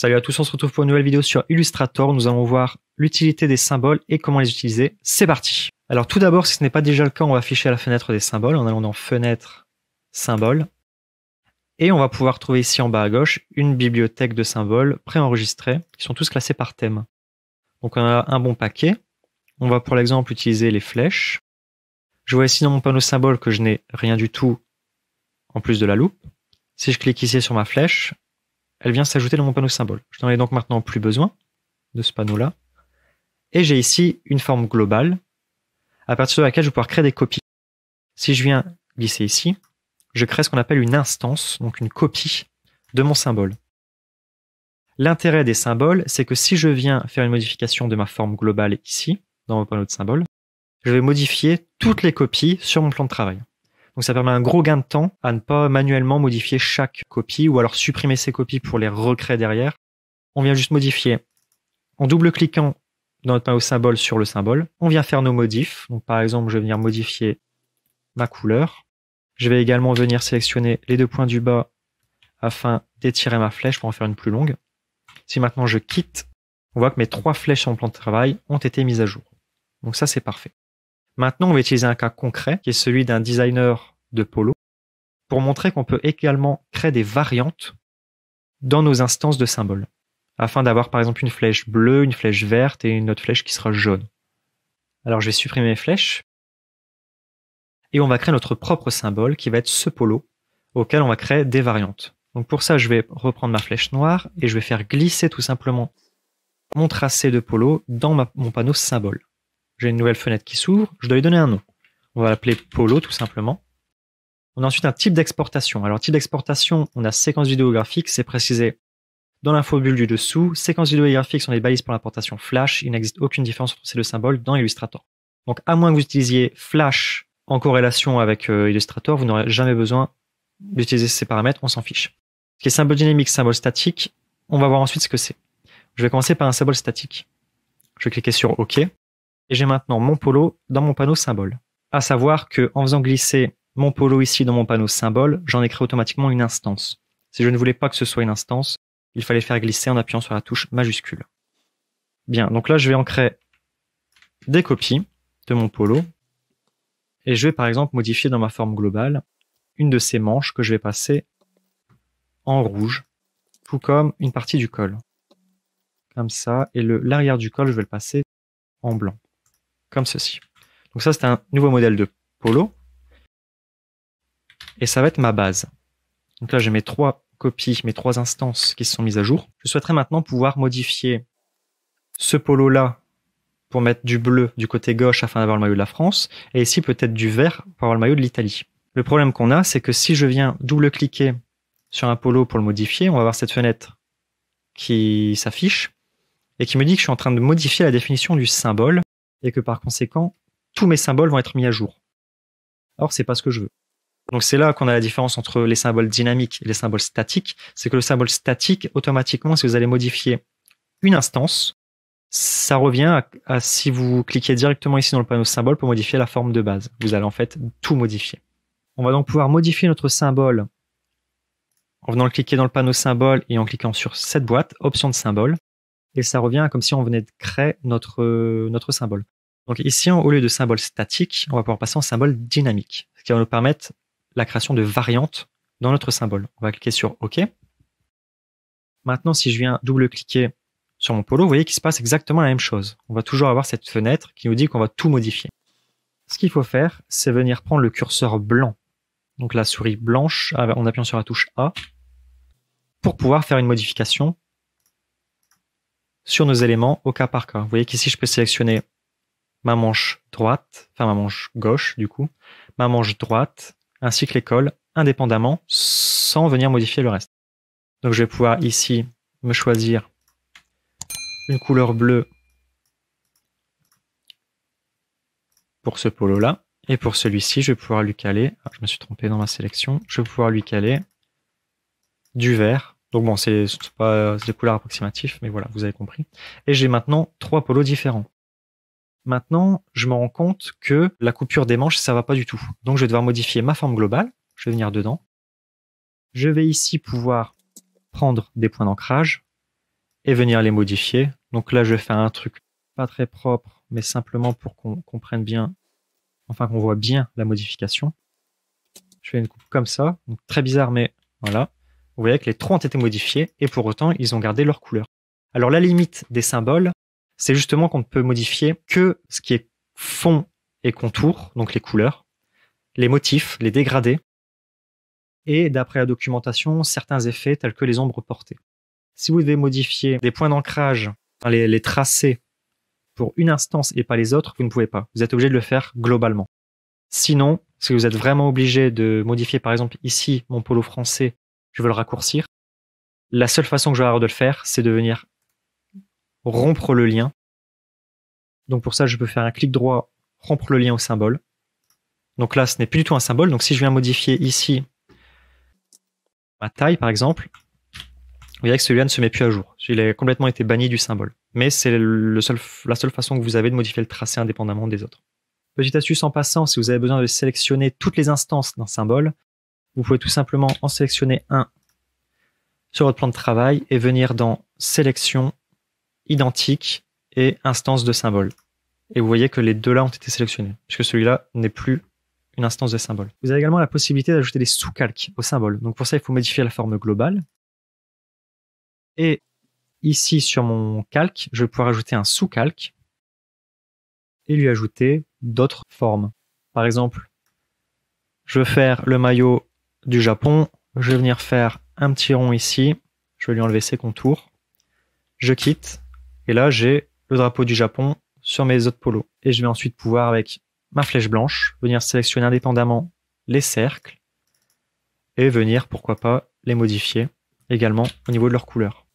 Salut à tous, on se retrouve pour une nouvelle vidéo sur Illustrator. Nous allons voir l'utilité des symboles et comment les utiliser. C'est parti! Alors tout d'abord, si ce n'est pas déjà le cas, on va afficher à la fenêtre des symboles en allant dans Fenêtre, Symboles. Et on va pouvoir trouver ici en bas à gauche une bibliothèque de symboles préenregistrés qui sont tous classés par thème. Donc on a un bon paquet. On va pour l'exemple utiliser les flèches. Je vois ici dans mon panneau symbole que je n'ai rien du tout en plus de la loupe. Si je clique ici sur ma flèche, elle vient s'ajouter dans mon panneau symbole. Je n'en ai donc maintenant plus besoin de ce panneau-là. Et j'ai ici une forme globale à partir de laquelle je vais pouvoir créer des copies. Si je viens glisser ici, je crée ce qu'on appelle une instance, donc une copie de mon symbole. L'intérêt des symboles, c'est que si je viens faire une modification de ma forme globale ici, dans mon panneau de symbole, je vais modifier toutes les copies sur mon plan de travail. Donc ça permet un gros gain de temps à ne pas manuellement modifier chaque copie ou alors supprimer ces copies pour les recréer derrière. On vient juste modifier en double-cliquant dans notre panneau symbole sur le symbole. On vient faire nos modifs. Donc par exemple, je vais venir modifier ma couleur. Je vais également venir sélectionner les deux points du bas afin d'étirer ma flèche pour en faire une plus longue. Si maintenant je quitte, on voit que mes 3 flèches sur mon plan de travail ont été mises à jour. Donc ça, c'est parfait. Maintenant, on va utiliser un cas concret, qui est celui d'un designer de polo, pour montrer qu'on peut également créer des variantes dans nos instances de symboles, afin d'avoir par exemple une flèche bleue, une flèche verte et une autre flèche qui sera jaune. Alors je vais supprimer mes flèches, et on va créer notre propre symbole, qui va être ce polo, auquel on va créer des variantes. Donc pour ça, je vais reprendre ma flèche noire, et je vais faire glisser tout simplement mon tracé de polo dans mon panneau symbole. J'ai une nouvelle fenêtre qui s'ouvre, je dois lui donner un nom. On va l'appeler Polo tout simplement. On a ensuite un type d'exportation. Alors type d'exportation, on a séquence vidéographique, c'est précisé dans l'infobulle du dessous. Séquence vidéographique sont les balises pour l'importation Flash. Il n'existe aucune différence entre ces deux symboles dans Illustrator. Donc à moins que vous utilisiez Flash en corrélation avec Illustrator, vous n'aurez jamais besoin d'utiliser ces paramètres, on s'en fiche. Ce qui est symbole dynamique, symbole statique, on va voir ensuite ce que c'est. Je vais commencer par un symbole statique. Je vais cliquer sur OK. Et j'ai maintenant mon polo dans mon panneau symbole. À savoir que en faisant glisser mon polo ici dans mon panneau symbole, j'en ai créé automatiquement une instance. Si je ne voulais pas que ce soit une instance, il fallait faire glisser en appuyant sur la touche majuscule. Bien, donc là je vais en créer des copies de mon polo. Et je vais par exemple modifier dans ma forme globale une de ces manches que je vais passer en rouge, tout comme une partie du col. Comme ça, et l'arrière du col, je vais le passer en blanc. Comme ceci. Donc ça, c'est un nouveau modèle de polo. Et ça va être ma base. Donc là, j'ai mes 3 copies, mes 3 instances qui se sont mises à jour. Je souhaiterais maintenant pouvoir modifier ce polo-là pour mettre du bleu du côté gauche afin d'avoir le maillot de la France. Et ici, peut-être du vert pour avoir le maillot de l'Italie. Le problème qu'on a, c'est que si je viens double-cliquer sur un polo pour le modifier, on va avoir cette fenêtre qui s'affiche et qui me dit que je suis en train de modifier la définition du symbole et que par conséquent, tous mes symboles vont être mis à jour. Or, c'est pas ce que je veux. Donc c'est là qu'on a la différence entre les symboles dynamiques et les symboles statiques. C'est que le symbole statique, automatiquement, si vous allez modifier une instance, ça revient à si vous cliquez directement ici dans le panneau symbole pour modifier la forme de base. Vous allez en fait tout modifier. On va donc pouvoir modifier notre symbole en venant cliquer dans le panneau symbole et en cliquant sur cette boîte, option de symbole. Et ça revient comme si on venait de créer notre symbole. Donc ici, au lieu de symbole statique, on va pouvoir passer en symbole dynamique, ce qui va nous permettre la création de variantes dans notre symbole. On va cliquer sur OK. Maintenant, si je viens double-cliquer sur mon polo, vous voyez qu'il se passe exactement la même chose. On va toujours avoir cette fenêtre qui nous dit qu'on va tout modifier. Ce qu'il faut faire, c'est venir prendre le curseur blanc, donc la souris blanche, en appuyant sur la touche A, pour pouvoir faire une modification sur nos éléments au cas par cas. Vous voyez qu'ici, je peux sélectionner ma manche droite, enfin ma manche gauche du coup, ma manche droite, ainsi que les cols, indépendamment, sans venir modifier le reste. Donc je vais pouvoir ici me choisir une couleur bleue pour ce polo-là, et pour celui-ci, je vais pouvoir lui caler, je me suis trompé dans ma sélection, je vais pouvoir lui caler du vert. Donc bon, c'est pas des couleurs approximatives, mais voilà, vous avez compris. Et j'ai maintenant 3 polos différents. Maintenant, je me rends compte que la coupure des manches, ça va pas du tout. Donc je vais devoir modifier ma forme globale. Je vais venir dedans. Je vais ici pouvoir prendre des points d'ancrage et venir les modifier. Donc là, je vais faire un truc pas très propre, mais simplement pour qu'on comprenne bien, enfin qu'on voit bien la modification. Je fais une coupe comme ça, donc très bizarre, mais voilà. Vous voyez que les trois ont été modifiés et pour autant, ils ont gardé leur couleur. Alors la limite des symboles, c'est justement qu'on ne peut modifier que ce qui est fond et contour, donc les couleurs, les motifs, les dégradés, et d'après la documentation, certains effets tels que les ombres portées. Si vous devez modifier des points d'ancrage, les tracer pour une instance et pas les autres, vous ne pouvez pas. Vous êtes obligé de le faire globalement. Sinon, si vous êtes vraiment obligé de modifier, par exemple ici, mon polo français, je veux le raccourcir, la seule façon que je vais avoir de le faire, c'est de venir rompre le lien. Donc pour ça, je peux faire un clic droit, rompre le lien au symbole. Donc là, ce n'est plus du tout un symbole. Donc si je viens modifier ici ma taille, par exemple, vous voyez que celui-là ne se met plus à jour. Il a complètement été banni du symbole. Mais c'est la seule façon que vous avez de modifier le tracé indépendamment des autres. Petite astuce en passant, si vous avez besoin de sélectionner toutes les instances d'un symbole, vous pouvez tout simplement en sélectionner un sur votre plan de travail et venir dans Sélection, Identique et Instance de symbole. Et vous voyez que les deux là ont été sélectionnés, puisque celui-là n'est plus une instance de symbole. Vous avez également la possibilité d'ajouter des sous-calques au symbole. Donc pour ça, il faut modifier la forme globale. Et ici, sur mon calque, je vais pouvoir ajouter un sous-calque et lui ajouter d'autres formes. Par exemple, je veux faire le maillot du Japon. Je vais venir faire un petit rond ici. Je vais lui enlever ses contours. Je quitte. Et là, j'ai le drapeau du Japon sur mes autres polos. Et je vais ensuite pouvoir, avec ma flèche blanche, venir sélectionner indépendamment les cercles et venir, pourquoi pas, les modifier également au niveau de leur couleur.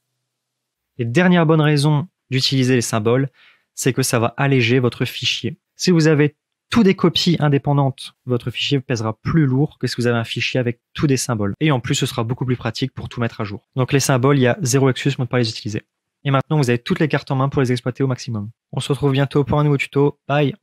Et dernière bonne raison d'utiliser les symboles, c'est que ça va alléger votre fichier. Si vous avez tout des copies indépendantes, votre fichier pèsera plus lourd que si vous avez un fichier avec tous des symboles. Et en plus, ce sera beaucoup plus pratique pour tout mettre à jour. Donc les symboles, il y a zéro excuse pour ne pas les utiliser. Et maintenant, vous avez toutes les cartes en main pour les exploiter au maximum. On se retrouve bientôt pour un nouveau tuto. Bye!